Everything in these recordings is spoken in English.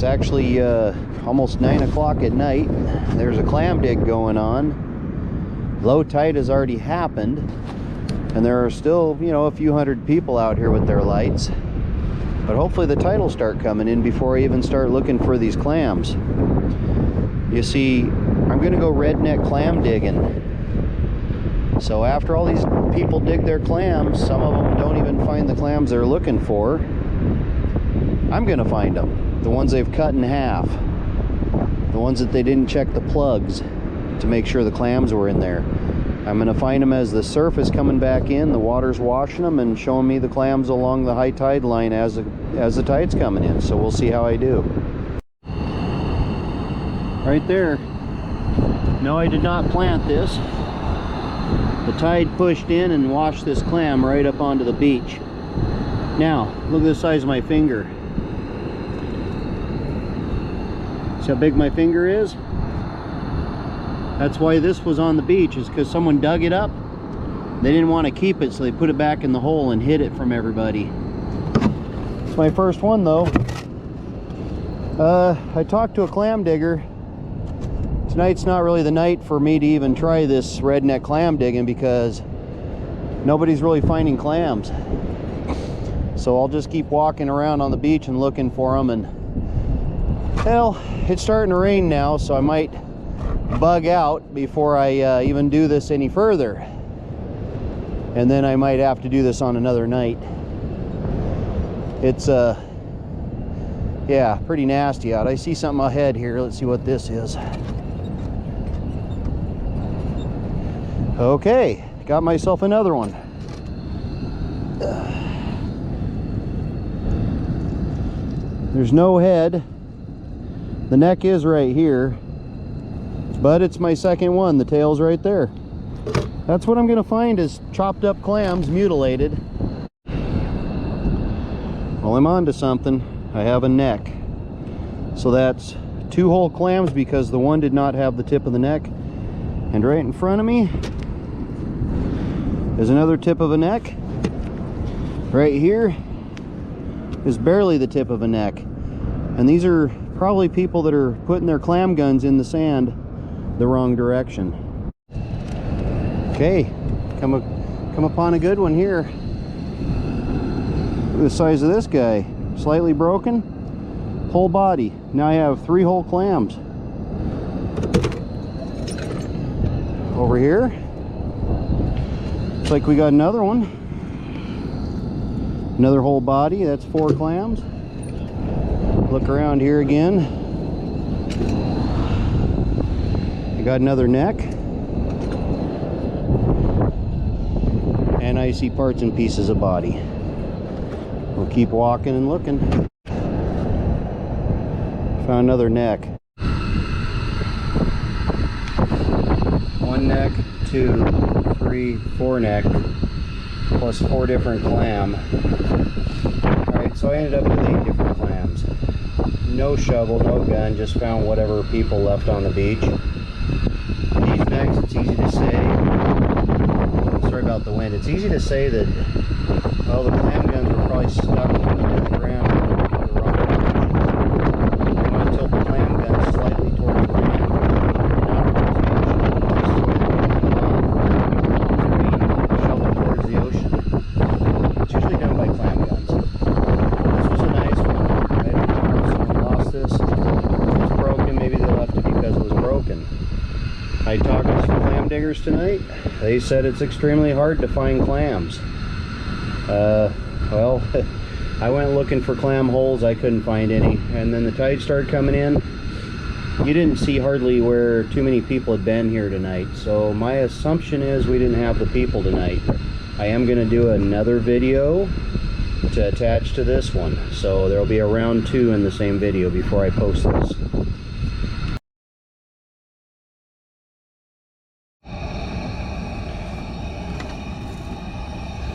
It's actually almost 9 o'clock at night. There's a clam dig going on. Low tide has already happened, and there are still, you know, a few hundred people out here with their lights. But hopefully the tide will start coming in before I even start looking for these clams. You see, I'm gonna go redneck clam digging. So after all these people dig their clams, some of them don't even find the clams they're looking for. I'm gonna find them. The ones they've cut in half. The ones that they didn't check the plugs to make sure the clams were in there. I'm gonna find them as the surf is coming back in, the water's washing them and showing me the clams along the high tide line as the tide's coming in. So we'll see how I do. Right there. No, I did not plant this. The tide pushed in and washed this clam right up onto the beach. Now, look at the size of my finger. See how big my finger is? That's why this was on the beach, is because someone dug it up. They didn't want to keep it, so they put it back in the hole and hid it from everybody. It's my first one though. I talked to a clam digger. Tonight's not really the night for me to even try this redneck clam digging because nobody's really finding clams. So I'll just keep walking around on the beach and looking for them. And hell, it's starting to rain now, so I might bug out before I even do this any further. And then I might have to do this on another night. It's yeah, pretty nasty out. I see something ahead here. Let's see what this is. Okay, got myself another one. There's no head. The neck is right here, but it's my second one. The tail's right there. That's what I'm gonna find, is chopped up clams, mutilated. Well, I'm on to something. I have a neck. So that's 2 whole clams because the one did not have the tip of the neck. And right in front of me is another tip of a neck. Right here is barely the tip of a neck. And these are probably people that are putting their clam guns in the sand the wrong direction. Okay, come upon a good one here. Look at the size of this guy. Slightly broken, whole body. Now I have 3 whole clams. Over here, looks like we got another one. Another whole body, that's 4 clams. Look around here again. I got another neck. And I see parts and pieces of body. We'll keep walking and looking. Found another neck. 1 neck, 2, 3, 4 neck, plus 4 different clam. Alright, so I ended up with 8 different clams. No shovel, no gun, just found whatever people left on the beach. These necks, it's easy to say, sorry about the wind, it's easy to say that, well, the clam guns were probably stuck into the ground the wrong direction. You want to tilt the clam guns slightly towards the ground, shovel towards the ocean. It's usually done by clam guns. This was a nice one. I don't know if someone lost this. It was broken. Maybe they left it because it was broken. I talked to some clam diggers tonight. They said it's extremely hard to find clams. Well, I went looking for clam holes. I couldn't find any. And then the tide started coming in. You didn't see hardly where too many people had been here tonight. So my assumption is we didn't have the people tonight. I am going to do another video to attach to this one. So there'll be a round 2 in the same video before I post this.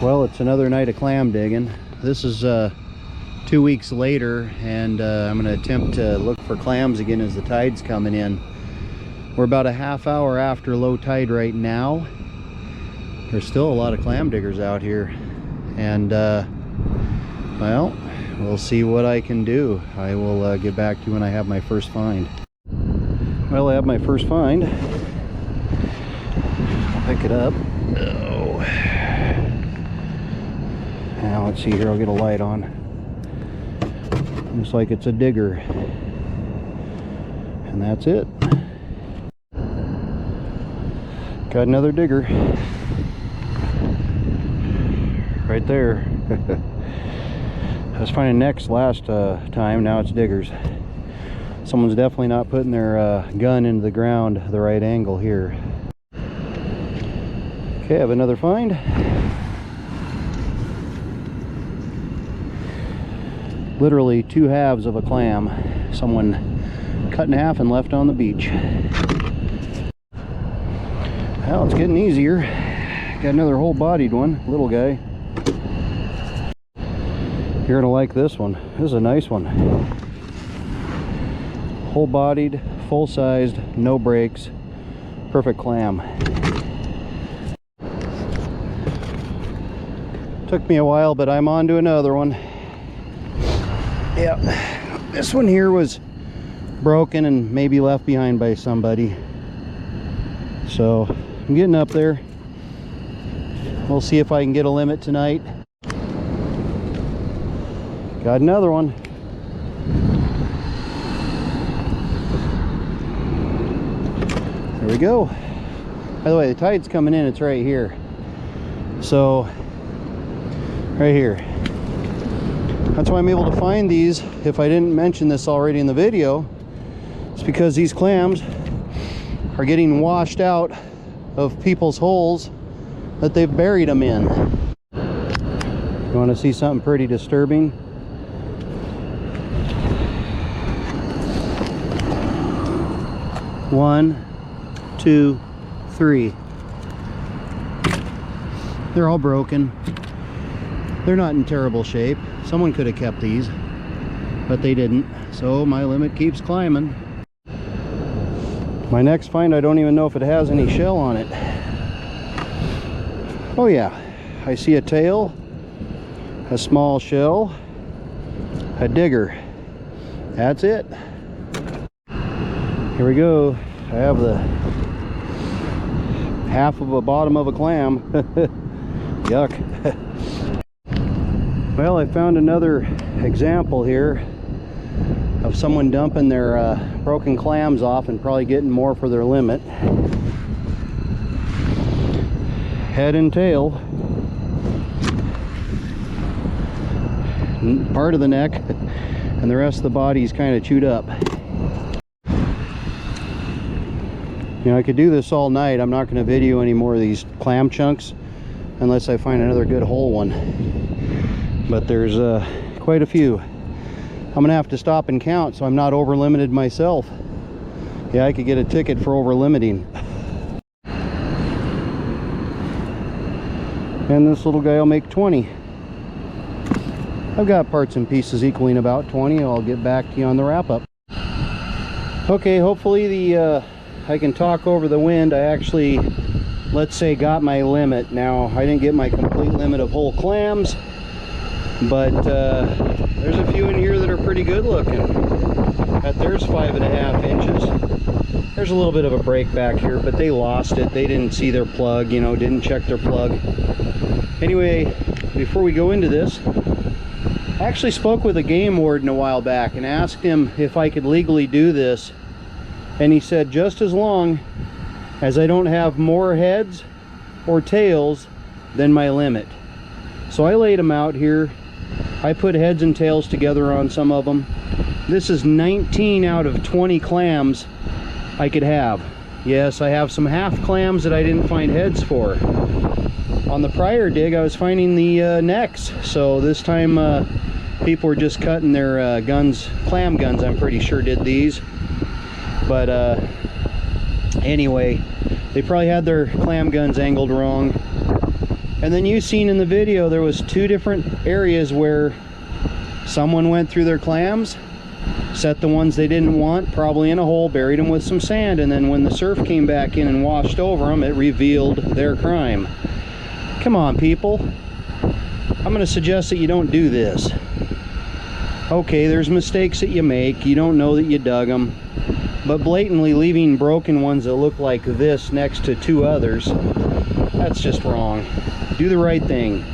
Well, it's another night of clam digging. This is 2 weeks later, and I'm going to attempt to look for clams again as the tide's coming in. We're about a half hour after low tide right now. There's still a lot of clam diggers out here, and well, we'll see what I can do. I will get back to you when I have my first find. Well, I have my first find. I'll pick it up. Oh. Now let's see here, I'll get a light on. Looks like it's a digger. And that's it. Got another digger. Right there. I was finding necks last time, now it's diggers. Someone's definitely not putting their gun into the ground the right angle here. Okay, I have another find. Literally 2 halves of a clam. Someone cut in half and left on the beach. Well, it's getting easier. Got another whole-bodied one, little guy. You're gonna like this one. This is a nice one. Whole-bodied, full-sized, no breaks, perfect clam. Took me a while, but I'm on to another one. Yep, this one here was broken and maybe left behind by somebody. So I'm getting up there. We'll see if I can get a limit tonight. Got another one. There we go. By the way, the tide's coming in, it's right here. So, right here. That's why I'm able to find these. If I didn't mention this already in the video, it's because these clams are getting washed out of people's holes that they've buried them in. You want to see something pretty disturbing? One, two, three. They're all broken. They're not in terrible shape. Someone could have kept these, but they didn't. So my limit keeps climbing. My next find, I don't even know if it has any shell on it. Oh yeah, I see a tail, a small shell, a digger. That's it. Here we go. I have the half of a bottom of a clam. Yuck. Well, I found another example here of someone dumping their broken clams off and probably getting more for their limit. Head and tail. Part of the neck, and the rest of the body is kind of chewed up. You know, I could do this all night. I'm not going to video any more of these clam chunks unless I find another good whole one. But there's quite a few. I'm going to have to stop and count so I'm not over limited myself. Yeah, I could get a ticket for over limiting. And this little guy will make 20. I've got parts and pieces equaling about 20. I'll get back to you on the wrap up. Okay, hopefully I can talk over the wind. I actually, let's say, got my limit. Now, I didn't get my complete limit of whole clams, but there's a few in here that are pretty good looking. There's 5.5 inches. There's a little bit of a break back here, but they lost it. They didn't see their plug, you know, didn't check their plug. Anyway, before we go into this, I actually spoke with a game warden a while back and asked him if I could legally do this. And he said, just as long as I don't have more heads or tails than my limit. So I laid them out here. I put heads and tails together on some of them. This is 19 out of 20 clams I could have. Yes, I have some half clams that I didn't find heads for. On the prior dig, I was finding the necks. So this time people were just cutting their guns, clam guns, I'm pretty sure did these. But anyway, they probably had their clam guns angled wrong. And then you seen in the video there was 2 different areas where someone went through their clams, set the ones they didn't want probably in a hole, buried them with some sand, and then when the surf came back in and washed over them, it revealed their crime. Come on, people. I'm going to suggest that you don't do this. Okay, there's mistakes that you make. You don't know that you dug them. But blatantly leaving broken ones that look like this next to 2 others, that's just wrong. Do the right thing.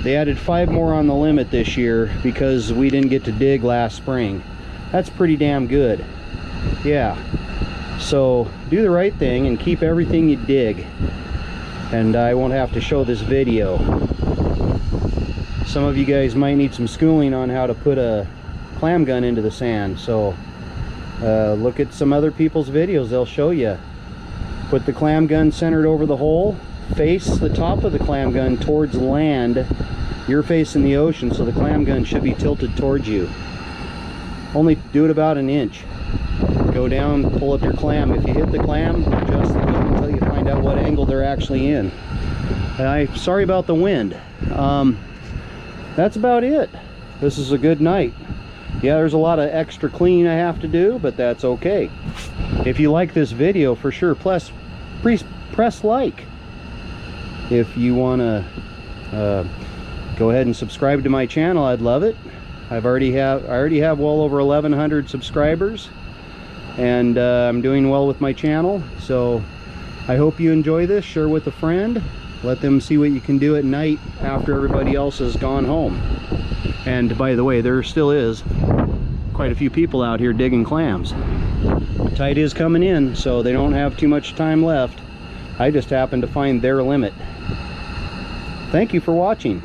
They added 5 more on the limit this year because we didn't get to dig last spring. That's pretty damn good. Yeah. So do the right thing and keep everything you dig. And I won't have to show this video. Some of you guys might need some schooling on how to put a clam gun into the sand. So look at some other people's videos. They'll show you. Put the clam gun centered over the hole. Face the top of the clam gun towards land. You're facing the ocean, so the clam gun should be tilted towards you. Only do it about an inch. Go down, pull up your clam. If you hit the clam, adjust the gun until you find out what angle they're actually in. I'm sorry about the wind. That's about it. This is a good night. Yeah, there's a lot of extra cleaning I have to do, but that's okay. If you like this video, for sure, press like. If you want to go ahead and subscribe to my channel, I'd love it. I already have well over 1,100 subscribers, and I'm doing well with my channel. So I hope you enjoy this. Share with a friend. Let them see what you can do at night after everybody else has gone home. And by the way, there still is quite a few people out here digging clams. The tide is coming in, so they don't have too much time left. I just happened to find their limit. Thank you for watching.